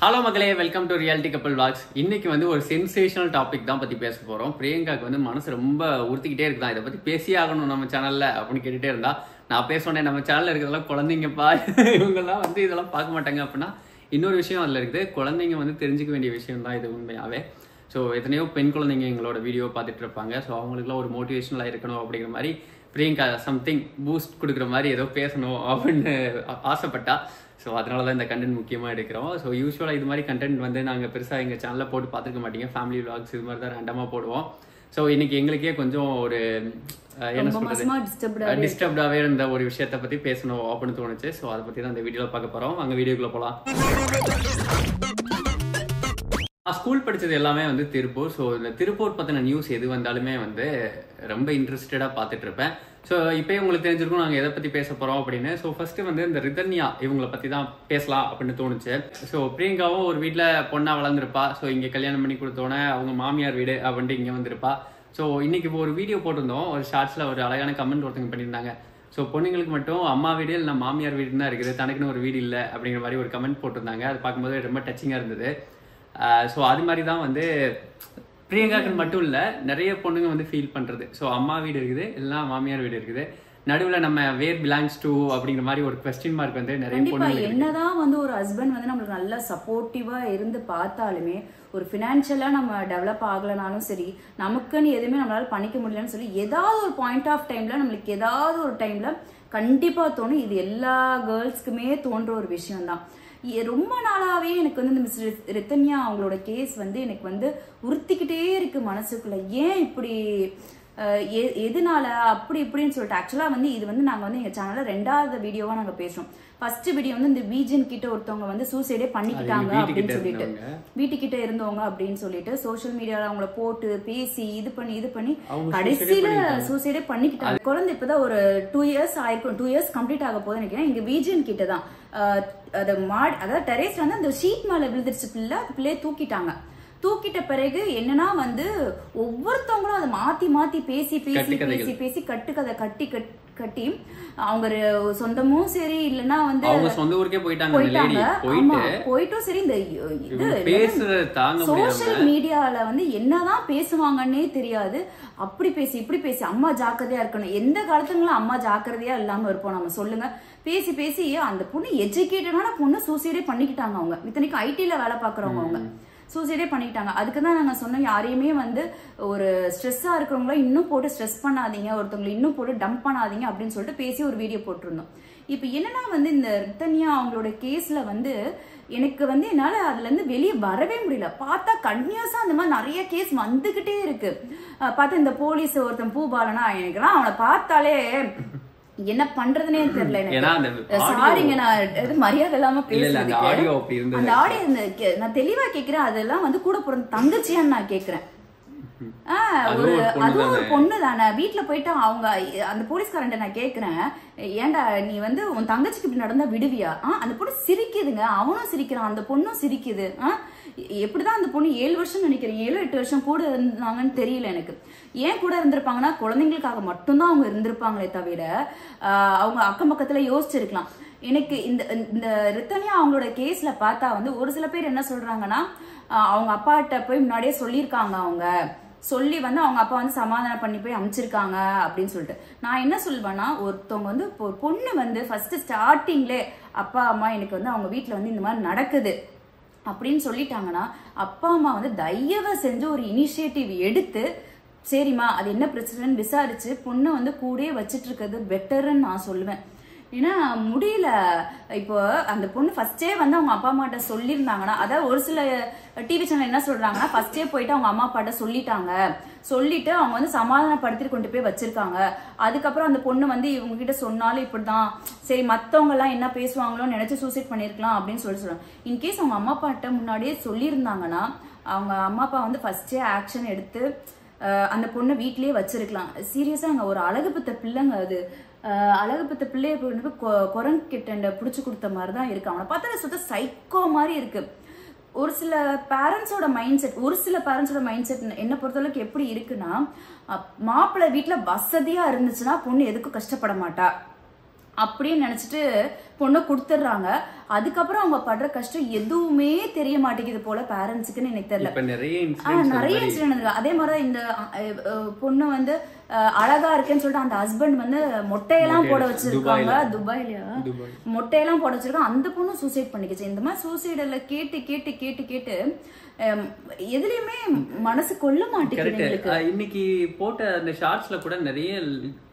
Hello மக்களே, welcome to reality கப்பல் walks. இன்னைக்கு வந்து ஒரு சென்சேஷனல் டாபிக் தான் பத்தி பேச போறோம். பிரியங்காக்கு வந்து மனசு ரொம்ப உறுத்திக்கிட்டே இருக்குதான், இதை பத்தி பேசியே ஆகணும் நம்ம சேனல்ல அப்படின்னு கேட்டுட்டே இருந்தா. நான் பேசுனேன், நம்ம சேனல்ல இருக்கிறதெல்லாம் குழந்தைங்கப்பா, இவங்கெல்லாம் வந்து இதெல்லாம் பார்க்க மாட்டாங்க அப்படின்னா. இன்னொரு விஷயம் அதுல இருக்குது, குழந்தைங்க வந்து தெரிஞ்சுக்க வேண்டிய விஷயம் தான் இது உண்மையாவே. ஸோ எத்தனையோ பெண் குழந்தைங்க எங்களோட வீடியோ பார்த்துட்டு இருப்பாங்க. ஸோ அவங்களுக்குலாம் ஒரு மோட்டிவேஷனலாக இருக்கணும் அப்படிங்கிற மாதிரி பிரியங்கா சம்திங் பூஸ்ட் கொடுக்குற மாதிரி ஏதோ பேசணும் அப்படின்னு ஆசைப்பட்டா. ஸோ அதனால தான் இந்த கண்டென்ட் முக்கியமாக எடுக்கிறோம். ஸோ யூஸ்வலாக இது மாதிரி கண்டென்ட் வந்து நாங்கள் பெருசாக எங்கள் சேனலில் போட்டு பார்த்துருக்க மாட்டீங்க. ஃபேமிலி விளாக்ஸ் இது மாதிரி தான் ரேண்டமாக போடுவோம். ஸோ இன்னைக்கு எங்களுக்கே கொஞ்சம் ஒரு என்ன சொல்றது, டிஸ்டர்ப்டாகவே இருந்த ஒரு விஷயத்தை பற்றி பேசணும் அப்படின்னு தோணுச்சு. ஸோ அதை பற்றி தான் இந்த வீடியோவில் பார்க்க போகிறோம். அங்கே வீடியோக்குள்ளே போகலாம். ஸ்கூல் படித்தது எல்லாமே வந்து திருப்பூர். ஸோ இந்த திருப்பூர் பற்றின நியூஸ் எது வந்தாலுமே வந்து ரொம்ப இன்ட்ரெஸ்டடாக பார்த்துட்டு இருப்பேன். ஸோ இப்போயே உங்களுக்கு தெரிஞ்சிருக்கும் நாங்கள் எதை பற்றி பேச போகிறோம் அப்படின்னு. ஸோ ஃபர்ஸ்ட் வந்து இந்த ரிதன்யா இவங்களை பற்றி தான் பேசலாம் அப்படின்னு தோணுச்சு. ஸோ பிரியங்காவும் ஒரு வீட்டில் பொண்ணாக வளர்ந்துருப்பா. ஸோ இங்கே கல்யாணம் பண்ணி கொடுத்தோன்னே அவங்க மாமியார் வீடு அப்படின்ட்டு இங்கே வந்திருப்பா. ஸோ இன்னைக்கு இப்போ ஒரு வீடியோ போட்டிருந்தோம். ஒரு ஷார்ட்ஸில் ஒரு அழகான கமெண்ட் ஒருத்தங்க பண்ணியிருந்தாங்க. ஸோ பொண்ணுங்களுக்கு மட்டும் அம்மா வீடு இல்லை மாமியார் வீடுன்னு தான் இருக்குது, தனக்குன்னு ஒரு வீடு இல்லை அப்படிங்கிற மாதிரி ஒரு கமெண்ட் போட்டிருந்தாங்க. அது பார்க்கும்போது ரொம்ப டச்சிங்காக இருந்தது. ஸோ அது மாதிரி தான் வந்து பிரியங்காக்கு மட்டும் இல்லை, நிறைய பொண்ணுங்க வந்து ஃபீல் பண்ணுறது. ஸோ அம்மா வீடு இருக்குது, எல்லாம் மாமியார் வீடு இருக்குது, நடுவில் நம்ம வேர் பிலாங்ஸ் டு அப்படிங்கிற மாதிரி ஒரு கொஸ்டின் மார்க் வந்து நிறைய பொண்ணு. என்னதான் வந்து ஒரு ஹஸ்பண்ட் வந்து நம்மளுக்கு நல்லா சப்போர்ட்டிவா இருந்து பார்த்தாலுமே, ஒரு ஃபினான்ஷியலா நம்ம டெவலப் ஆகலனாலும் சரி, நமக்குன்னு எதுவுமே நம்மளால பண்ணிக்க முடியலன்னு சொல்லி ஏதாவது ஒரு பாயிண்ட் ஆஃப் டைம்ல நம்மளுக்கு ஏதாவது ஒரு டைம்ல கண்டிப்பா தோணும். இது எல்லா கேர்ள்ஸ்க்குமே தோன்ற ஒரு விஷயம் தான். ரொம்ப நாளாவே எனக்கு வந்து இந்த மிஸ் ரிதன்யா அவங்களோட கேஸ் வந்து எனக்கு வந்து உறுத்திக்கிட்டே இருக்கு மனசுக்குள்ள. ஏன் இப்படி எதனால அப்படி இப்படின்னு சொல்லிட்டு ஆக்சுவலா வந்து இது வந்து நாங்க வந்து எங்க சேனல்ல 2வது வீடியோவா நாங்க பேசுறோம். ஃபர்ஸ்ட் வீடியோ வந்து இந்த வீஜன் கிட்ட ஒருத்தவங்க வந்து சூசைடே பண்ணிக்கிட்டாங்க அப்படின்னு சொல்லிட்டு, வீட்டுக்கிட்ட இருந்தவங்க அப்படின்னு சொல்லிட்டு சோசியல் மீடியால அவங்கள போட்டு பேசி இது பண்ணி கடைசியில சூசைடே பண்ணிக்கிட்டாங்க. குழந்தை இப்பதான் ஒரு 2 இயர்ஸ் ஆயிருக்கும், 2 இயர்ஸ் கம்ப்ளீட் ஆக போகுது நினைக்கிறேன். இங்க வீஜன் கிட்ட தான் அதாவது டெரேஸ் வந்து அந்த ஷீட் மேல விழுந்துருச்சு பிள்ளை, அது பிள்ளைய தூக்கிட்ட பிறகு என்னன்னா வந்து ஒவ்வொருத்தவங்களும் அதை மாத்தி பேசி கட்டுக்கதை கட்டி அவங்க சொந்தமும் சரி இல்லன்னா வந்து சொந்த ஊருக்கே போயிட்டும் சரி. இந்த சோசியல் மீடியால வந்து என்னதான் பேசுவாங்கன்னே தெரியாது. அப்படி பேசி இப்படி பேசி அம்மா ஜாக்கிரதையா இருக்கணும். எந்த காலத்துங்களும் அம்மா ஜாக்கிரதையா இல்லாம இருப்போம் நம்ம சொல்லுங்க. பேசி அந்த பொண்ணு எஜுகேட்டடான பொண்ணு சூசைடே பண்ணிக்கிட்டாங்க. அவங்க இத்தனைக்கும் ஐடில வேலை பாக்குறவங்க, அவங்க சூசைடே பண்ணிக்கிட்டாங்க. அதுக்குதான் நாங்க சொன்னோம், யாரையுமே வந்து ஒரு ஸ்ட்ரெஸ்ஸா இருக்கிறவங்கள இன்னும் போட்டு ஸ்ட்ரெஸ் பண்ணாதீங்க, ஒருத்தவங்களை இன்னும் போட்டு டம்ப் பண்ணாதீங்க அப்படின்னு சொல்லிட்டு பேசி ஒரு வீடியோ போட்டிருந்தோம். இப்ப என்னன்னா வந்து இந்த ரிதன்யா அவங்களோட கேஸ்ல வந்து எனக்கு வந்து என்னால அதுல இருந்து வெளியே வரவே முடியல. பார்த்தா கன்டினியூஸா அந்த மாதிரி நிறைய கேஸ் வந்துகிட்டே இருக்கு. பார்த்தா இந்த போலீஸ் ஒருத்தன் பூபாலனா, எனக்குலாம் அவனை பார்த்தாலே என்ன பண்றதுனே தெரியல எனக்கு. சாரிங்க, நான் மரியாதை இல்லாம பேசுறேன். அந்த ஆடியோ நான் தெளிவா கேக்குறேன். அதெல்லாம் வந்து கூட பிறந்த தங்கச்சியான்னு நான் கேக்குறேன். அதுவும் ஒரு பொண்ணு தானே. வீட்டுல போயிட்டு அவங்க அந்த போலீஸ்காரன் நான் கேக்குறேன், ஏன்டா நீ வந்து உன் தங்கச்சிக்கு இப்படி நடந்தா விடுவியா? அந்த பொண்ணு சிரிக்குதுங்க, அவனும் சிரிக்கிறான், அந்த பொண்ணும் சிரிக்குது. எப்படிதான் அந்த பொண்ணு 7 வருஷம் நினைக்கிறேன், 7-8 வருஷம் கூட இருந்தாங்கன்னு தெரியல எனக்கு. ஏன் கூட இருந்திருப்பாங்கன்னா குழந்தைங்களுக்காக மட்டும்தான் அவங்க இருந்திருப்பாங்களே தவிர அவங்க அக்கம் பக்கத்துல யோசிச்சிருக்கலாம். எனக்கு இந்த ரிதன்யா அவங்களோட கேஸ்ல பார்த்தா வந்து ஒரு சில பேர் என்ன சொல்றாங்கன்னா, அவங்க அப்பாட்ட போய் முன்னாடியே சொல்லியிருக்காங்க, அவங்க சொல்லி வந்து அவங்க அப்பா வந்து சமாதானம் பண்ணி போய் அனுப்பிச்சிருக்காங்க அப்படின்னு சொல்லிட்டு. நான் என்ன சொல்வேன்னா, ஒருத்தவங்க வந்து பொண்ணு வந்து ஃபர்ஸ்ட் ஸ்டார்டிங்லே அப்பா அம்மா எனக்கு வந்து அவங்க வீட்டுல வந்து இந்த மாதிரி நடக்குது அப்படின்னு சொல்லிட்டாங்கன்னா, அப்பா அம்மா வந்து தயவு செஞ்சு ஒரு இனிஷியேட்டிவ் எடுத்து சரிம்மா அது என்ன பிரச்சனைன்னு விசாரிச்சு பொண்ணு வந்து கூடயே வச்சிட்டு இருக்கிறது பெட்டர்ன்னு நான் சொல்லுவேன். ஏன்னா முடியல. இப்போ அந்த பொண்ணு ஃபர்ஸ்டே வந்து அவங்க அப்பா அம்மாட்ட சொல்லியிருந்தாங்கன்னா, அதாவது ஒரு சில டிவி சேனல் என்ன சொல்றாங்கன்னா, ஃபர்ஸ்டே போயிட்டு அவங்க அம்மா அப்பாட்ட சொல்லிட்டு அவங்க வந்து சமாதானப்படுத்திட்டு கொண்டு போய் வச்சிருக்காங்க. அதுக்கப்புறம் அந்த பொண்ணு வந்து இவங்க கிட்ட சொன்னாலும் இப்படிதான், சரி மத்தவங்க எல்லாம் என்ன பேசுவாங்களோ நினைச்சு சூசைட் பண்ணிருக்கலாம் அப்படின்னு சொல்றாங்க. இன்கேஸ் அவங்க அம்மா அப்பாட்ட முன்னாடியே சொல்லியிருந்தாங்கன்னா, அவங்க அம்மா அப்பா வந்து ஃபர்ஸ்டே ஆக்ஷன் எடுத்து அந்த பொண்ணு வீட்லயே வச்சிருக்கலாம். சீரியஸா அங்க ஒரு அழகு பத்த பிள்ளைங்க, அது அழகு பத்த பிள்ளைய குரங்கு கிட்ட புடிச்சு கொடுத்த மாதிரிதான் இருக்கு. அவனை பார்த்தா சுத்த சைக்கோ மாதிரி இருக்கு. ஒரு சில பேரண்ட்ஸோட மைண்ட் செட் என்ன பொறுத்தளவுக்கு எப்படி இருக்குன்னா, மாப்பிள்ளை வீட்டுல வசதியா இருந்துச்சுன்னா பொண்ணு எதுக்கும் கஷ்டப்பட மாட்டா. அப்படின்னு நினைச்சிட்டு பொண்ணை கொடுத்துடுறாங்க. அதுக்கப்புறம் அவங்க படுற கஷ்டம் எதுவுமே தெரிய மாட்டேங்குது போல பேரண்ட்ஸுக்குன்னு எனக்கு தெரியல. நிறைய இன்சிடென்ட். அதே மாதிரி இந்த பொண்ணு வந்து அழகா இருக்குன்னு சொல்லிட்டு அந்த ஹஸ்பண்ட் வந்து மொட்டையெல்லாம் போட வச்சிருக்காங்க. துபாய்லயா மொட்டையெல்லாம் போட வச்சிருக்காங்க. அந்த பொண்ணு சூசைட் பண்ணிக்கிச்சு. இந்த மாதிரி சூசைட்ல கேட்டு கேட்டு கேட்டு கேட்டு எதுலயுமே மனசு கொள்ள மாட்டேங்குது. இன்னைக்கு போட்ட அந்த ஷார்ட்ஸ்ல கூட நிறைய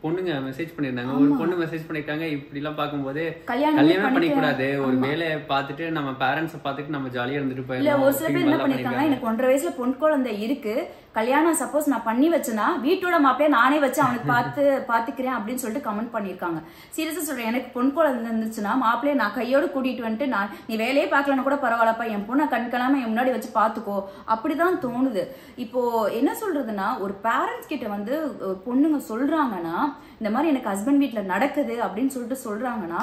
பொண்ணுங்க மெசேஜ் பண்ணிருந்தாங்க. ஒரு பொண்ணு மெசேஜ் பண்ணிருக்காங்க, இப்படி எல்லாம் பாக்கும்போது கல்யாணம் பண்ணிக்கூடாது, ஒரு வேலையை பார்த்துட்டு நம்ம பேரண்ட்ஸை பார்த்துட்டு நம்ம ஜாலியா இருந்துட்டு போயிடலாம். ஒரு சில பேர் என்ன பண்ணிருக்காங்க, எனக்கு 1.5 வயசுல பொன் குழந்தை இருக்கு, கல்யாணம் சப்போஸ் நான் பண்ணி வச்சேன்னா வீட்டோட மாப்பிளைய நானே வச்சு அவனுக்கு பாத்துக்கிறேன் அப்படின்னு சொல்லிட்டு கமெண்ட் பண்ணிருக்காங்க. சீரியஸா சொல்றேன், எனக்கு பொன் குழந்தை இருந்துச்சுன்னா மாப்பிளைய நான் கையோடு கூட்டிட்டு வந்துட்டு நீ வேலையே பார்க்கலன்னு கூட பரவாயில்லப்பா, என் பொண்ணை கண்கலாம என் முன்னாடி வச்சு பாத்துக்கோ அப்படிதான் தோணுது. இப்போ என்ன சொல்றதுன்னா, ஒரு பேரண்ட்ஸ் கிட்ட வந்து பொண்ணுங்க சொல்றாங்கன்னா இந்த மாதிரி எனக்கு ஹஸ்பண்ட் வீட்டுல நடக்குது அப்படின்னு சொல்லிட்டு சொல்றாங்கன்னா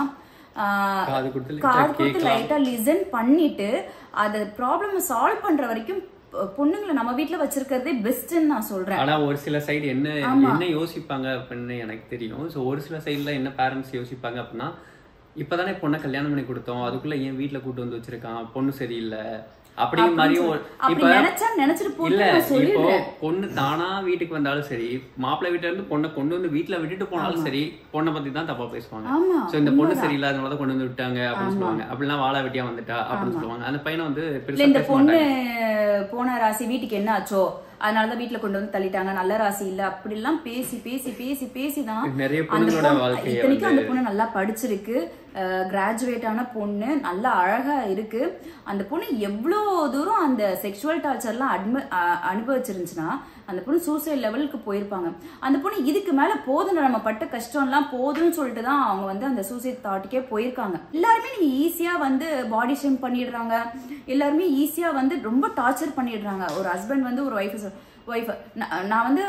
காது கொடுத்து லைட்டா லிசன் பண்ணிட்டு அந்த ப்ராப்ளம் சால்வ் பண்ற வரைக்கும் பொண்ணுங்களை நம்ம வீட்டுல வச்சிருக்கிறதே பெஸ்ட்ன்னு நான் சொல்றேன். ஆனா ஒரு சில சைடு என்ன யோசிப்பாங்க அப்படின்னு எனக்கு தெரியும். சோ ஒரு சில சைடுல என்ன பேரண்ட்ஸ் யோசிப்பாங்க அப்படின்னா, இப்பதானே பொண்ணை கல்யாணம் பண்ணி கொடுத்தோம், அதுக்குள்ள ஏன் வீட்டுல கூட்டு வந்து வச்சிருக்கான், பொண்ணு சரியில்லை அப்படிங்கிற மாதிரியும். இப்போ பொண்ணு தானா வீட்டுக்கு வந்தாலும் சரி, மாப்பிள்ளை வீட்டுல இருந்து பொண்ணை கொண்டு வந்து வீட்டுல விட்டுட்டு போனாலும் சரி, பொண்ணை பத்தி தான் தப்பா பேசுவாங்க. சோ இந்த பொண்ணு சரியில்லாதனாலதான் கொண்டு வந்து விட்டாங்க அப்படின்னு சொல்லுவாங்க. அப்படிலாம் வாழ வெட்டியா வந்துட்டா அப்படின்னு சொல்லுவாங்க. அந்த பையனை வந்து இந்த பொண்ணு போன ராசி வீட்டுக்கு என்ன ஆச்சோ அதனாலதான் வீட்டுல கொண்டு வந்து தள்ளிட்டாங்க, நல்ல ராசி இல்ல அப்படி எல்லாம் பேசி பேசி பேசி பேசிதான் இத்தனைக்கும் அந்த பொண்ணு நல்லா படிச்சிருக்கு, கிராஜுவேட் ஆன பொண்ணு, நல்லா அழகா இருக்கு. அந்த பொண்ணு எவ்வளவு தூரம் அந்த செக்ஷுவல் டார்ச்சர்லாம் அனுபவிச்சிருந்துச்சுன்னா அந்த பொண்ணு சூசைட் லெவலுக்கு போயிருப்பாங்க. அந்த பொண்ணு இதுக்கு மேல போதும், நம்ம பட்ட கஷ்டம் எல்லாம் போதும்னு சொல்லிட்டு தான் அவங்க வந்து அந்த சூசைட் தாட்டுக்கே போயிருக்காங்க. எல்லாருமே நீங்க ஈஸியா வந்து பாடி ஷேம் பண்ணிடுறாங்க, எல்லாருமே ஈஸியா வந்து ரொம்ப டார்ச்சர் பண்ணிடுறாங்க. ஒரு ஹஸ்பண்ட் வந்து ஒரு ஒய்ஃப் நான் வந்து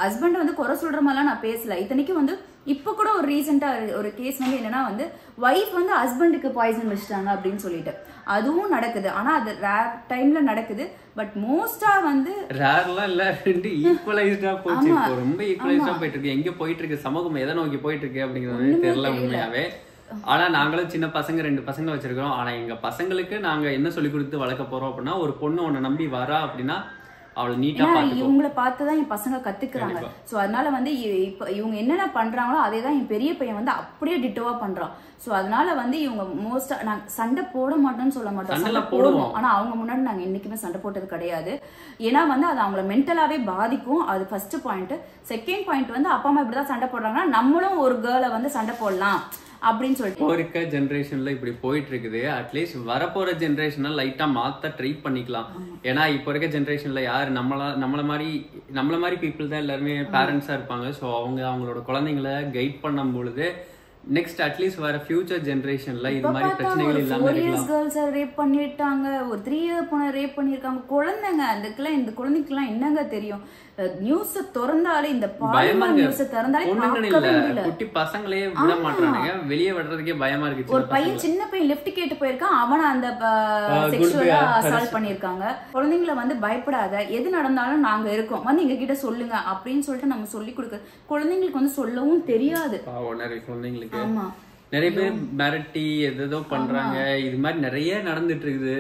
ஹஸ்பண்ட் வந்து குறை சொல்ற மாதிரிலாம் நான் பேசல. இத்தனைக்கும் வந்து இப்ப கூட ஒரு ரீசெண்டா ஒரு கேஸ் வந்து என்னன்னா வந்து ஒய்ஃப் வந்து ஹஸ்பண்டுக்கு பாய்சன் வச்சுட்டாங்க அப்படின்னு சொல்லிட்டு அதுவும் நடக்குது. ஆனா அது ரேர் டைம்ல நடக்குது. பட் மோஸ்டா வந்து ரேர்லாம் இல்ல, ரெண்டு ஈக்குவலைஸ்டா போச்சு. ரொம்ப ஈக்குவலைஸ்டா போயிட்டு இருக்கு. எங்க போயிட்டு இருக்கு சமூகம், எதை நோக்கி போயிட்டு இருக்கு அப்படிங்கிறது தெரியல உண்மையாவே. ஆனா நாங்களும் சின்ன பசங்க 2 பசங்க வச்சிருக்கோம். ஆனா எங்க பசங்களுக்கு நாங்க என்ன சொல்லி கொடுத்து வளர்க்க போறோம் அப்படின்னா, ஒரு பொண்ணு உன்னை நம்பி வரா அப்படின்னா இவங்களை பார்த்துதான் என் பசங்க கத்துக்கிறாங்க. சோ அதனால வந்து இப்ப இவங்க என்னென்ன பண்றாங்களோ அதேதான் என் பெரிய பையன் வந்து அப்படியே டிட்டோவா பண்றான். சோ அதனால வந்து இவங்க மோஸ்டா நாங்க சண்டை போட மாட்டோம்னு சொல்ல மாட்டோம், சண்டை போடுவோம். ஆனா அவங்க முன்னாடி நாங்க என்னைக்குமே சண்டை போட்டது கிடையாது. ஏன்னா வந்து அது அவங்கள மென்டலாவே பாதிக்கும். அது ஃபர்ஸ்ட் பாயிண்ட். செகண்ட் பாயிண்ட் வந்து அப்பா அம்மா இப்படிதான் சண்டை போடுறாங்கன்னா நம்மளும் ஒரு கேர்ளை வந்து சண்டை போடலாம் அப்படின்னு சொல்லிட்டு இருக்க ஜெனரேஷன்ல இப்படி போயிட்டு இருக்குது. அட்லீஸ்ட் வரப்போற ஜெனரேஷனை லைட்டா மாத்த ட்ரை பண்ணிக்கலாம். ஏன்னா இப்போ இருக்க ஜெனரேஷன்ல யாரு நம்மள மாதிரி பீப்புள் தான் எல்லாருமே பேரண்ட்ஸா இருப்பாங்க. ஸோ அவங்களோட குழந்தைங்களை கைட் பண்ணும் பொழுது நெக்ஸ்ட் அட்லீஸ்ட் வர ஃபியூச்சர் ஜெனரேஷன்ல இது மாதிரி பிரச்சனைகள் இல்லாம இருக்கலாம். கேர்ள்ஸ் ரேப் பண்ணிட்டாங்க, ஒரு 3 இயர் பொண்ணை ரேப் பண்ணிருக்காங்க. குழந்தைங்க அதுக்கெல்லாம் இந்த குழந்தைக்கெல்லாம் என்னங்க தெரியும்? நியூஸ் திறந்தாலே இந்த பாலிமர் நியூஸ் திறந்தாலே குட்டி பசங்களே விட மாட்டானுங்க, வெளியே விடுறதுக்கே பயமா இருக்கு. ஒரு பையன் சின்ன பையன் லிஃப்ட் கேட்டு போயிருக்கான், அவனை அந்த செக்சுவலா அசால்ட் பண்ணிருக்காங்க. குழந்தைங்களை வந்து பயப்படாத, எது நடந்தாலும் நாங்க இருக்கோம், வந்து எங்க கிட்ட சொல்லுங்க அப்படின்னு சொல்லிட்டு நம்ம சொல்லி கொடுக்க. குழந்தைங்களுக்கு வந்து சொல்லவும் தெரியாது. குழந்தைங்களுக்கு நிறைய பேர் மிரட்டி எதோ பண்றாங்க. இது மாதிரி நிறைய நடந்துட்டு இருக்குது.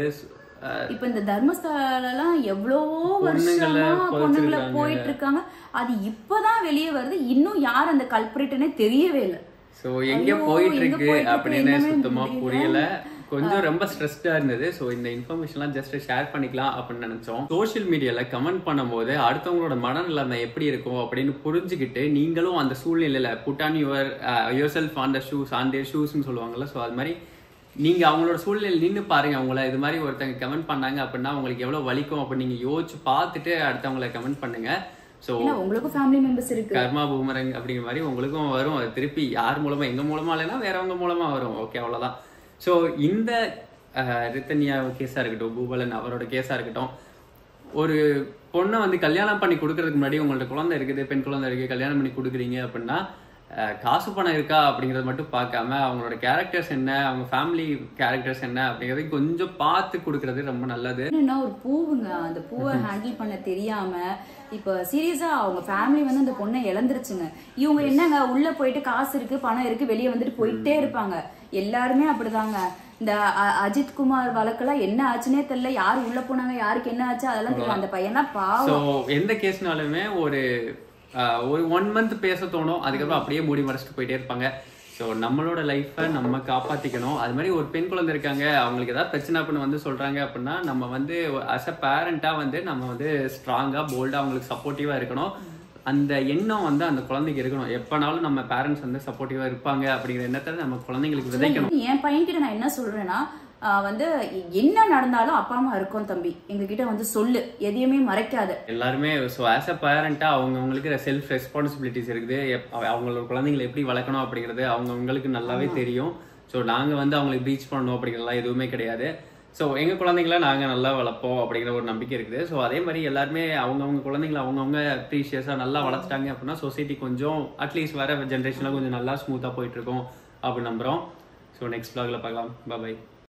இப்ப இந்த தர்மஸ்தலாம் எவ்வளவோ வருஷமா பொண்ணுங்களை போயிட்டு இருக்காங்க. அது இப்பதான் வெளியே வருது. இன்னும் யார் அந்த கல்பிரிட்னே தெரியவே இல்லை. சோ எங்க போயிட்டு இருக்கு அப்படின்னு சுத்தமா புரியல. கொஞ்சம் ரொம்ப ஸ்ட்ரெஸ்டா இருந்தது. ஸோ இந்த இன்ஃபர்மேஷன்லாம் ஜஸ்ட் ஷேர் பண்ணிக்கலாம் அப்படின்னு நினைச்சோம். சோஷியல் மீடியால கமெண்ட் பண்ணும்போது அடுத்தவங்களோட மனநிலைமை எப்படி இருக்கும் அப்படின்னு புரிஞ்சுக்கிட்டு நீங்களும் அந்த சூழ்நிலையில put on yourself on the shoes, on their ஷூஸ்ன்னு சொல்லுவாங்கல்ல. ஸோ அது மாதிரி நீங்க அவங்களோட சூழ்நிலையில் நின்று பாருங்க. அவங்கள இது மாதிரி ஒருத்தங்க கமெண்ட் பண்ணாங்க அப்படின்னா உங்களுக்கு எவ்வளவு வலிக்கும் அப்படின்னு நீங்க யோசிச்சு பார்த்துட்டு அடுத்தவங்களை கமெண்ட் பண்ணுங்க. ஸோ உங்களுக்கு ஃபேமிலி மெம்பர்ஸ் இருக்கு, கர்மா பூமரங் அப்படிங்கிற மாதிரி உங்களுக்கும் வரும். அது திருப்பி யார் மூலமா, எங்க மூலமா இல்லைன்னா வேறவங்க மூலமா வரும். ஓகே, அவ்வளவுதான். ஸோ இந்த ரித்தன்யா கேஸா இருக்கட்டும், பூபலன் அவரோட கேஸா இருக்கட்டும், ஒரு பொண்ணை வந்து கல்யாணம் பண்ணி கொடுக்கறதுக்கு முன்னாடி உங்கள்ட்ட குழந்தை இருக்குது, பெண் குழந்தை இருக்கு, கல்யாணம் பண்ணி கொடுக்குறீங்க அப்படின்னா காசு பணம் இருக்கா அப்படிங்கறத மட்டும் பார்க்காம அவங்களோட கேரக்டர்ஸ் என்ன, அவங்க ஃபேமிலி கேரக்டர்ஸ் என்ன அப்படிங்கறது கொஞ்சம் பார்த்து கொடுக்கறது ரொம்ப நல்லது. என்னன்னா ஒரு பூவுங்க, அந்த பூவை ஹேண்டில் பண்ண தெரியாம இப்ப சீரியஸா அவங்க ஃபேமிலி வந்து அந்த பொண்ணை இழந்துருச்சுங்க. இவங்க என்னங்க உள்ள போயிட்டு காசு இருக்கு, பணம் இருக்கு, வெளியே வந்துட்டு போயிட்டே இருப்பாங்க. எல்லாருமே அப்படிதாங்க. இந்த அஜித் குமார் வழக்கெல்லாம் என்ன ஆச்சுன்னே தெரியல, யாரு உள்ள போனாங்க, யாருக்கு என்ன ஆச்சு அதெல்லாம் தெரியல. அந்த பையன்லாம் பாவம். எந்த கேஸ்னாலுமே ஒரு 1 month பேச தோணும், அதுக்கப்புறம் அப்படியே மூடி மறைச்சிட்டு போயிட்டே இருப்பாங்க. ஸோ நம்மளோட லைஃப்பை நம்ம காப்பாற்றிக்கணும். அது மாதிரி ஒரு பெண் குழந்தை இருக்காங்க, அவங்களுக்கு ஏதாவது பிரச்சனை அப்படின்னு வந்து சொல்கிறாங்க அப்படின்னா நம்ம வந்து அஸ் அ பேரண்ட்டாக வந்து நம்ம வந்து ஸ்ட்ராங்காக போல்டாக அவங்களுக்கு சப்போர்ட்டிவாக இருக்கணும். அந்த எண்ணம் வந்து அந்த குழந்தைக்கு இருக்கணும். எப்பனாலும் நம்ம பேரண்ட்ஸ் வந்து சப்போர்ட்டிவாக இருப்பாங்க அப்படிங்கிற எண்ணத்தை நம்ம குழந்தைங்களுக்கு விதைக்கணும். என் பையன்கிட்ட நான் என்ன சொல்றேன்னா, வந்து என்ன நடந்தாலும் அப்பா அம்மா இருக்கோம் தம்பி, எங்ககிட்ட வந்து சொல்லு, எதையுமே மறைக்காத. எல்லாருமே ஸோ ஆஸ் அ பேரண்டா அவங்களுக்கு செல்ஃப் ரெஸ்பான்சிபிலிட்டிஸ் இருக்குது. அவங்களோட குழந்தைங்களை எப்படி வளர்க்கணும் அப்படிங்கிறது அவங்களுக்கு நல்லாவே தெரியும். ஸோ நாங்கள் வந்து அவங்களுக்கு ப்ரீச் பண்ணணும் அப்படிங்கிறதுலாம் எதுவுமே கிடையாது. ஸோ எங்கள் குழந்தைங்கள நாங்கள் நல்லா வளர்ப்போம் அப்படிங்கிற ஒரு நம்பிக்கை இருக்குது. ஸோ அதே மாதிரி எல்லாருமே அவங்கவுங்க குழந்தைங்களை அவங்கவுங்க ப்ரீஷியஸாக நல்லா வளர்த்துட்டாங்க அப்படின்னா சொசைட்டி கொஞ்சம் அட்லீஸ்ட் வர ஜென்ரேஷனில் கொஞ்சம் நல்லா ஸ்மூத்தாக போயிட்டு இருக்கோம் அப்படின்னு நம்புகிறோம். ஸோ நெக்ஸ்ட் vlogல பார்க்கலாம். பாய்.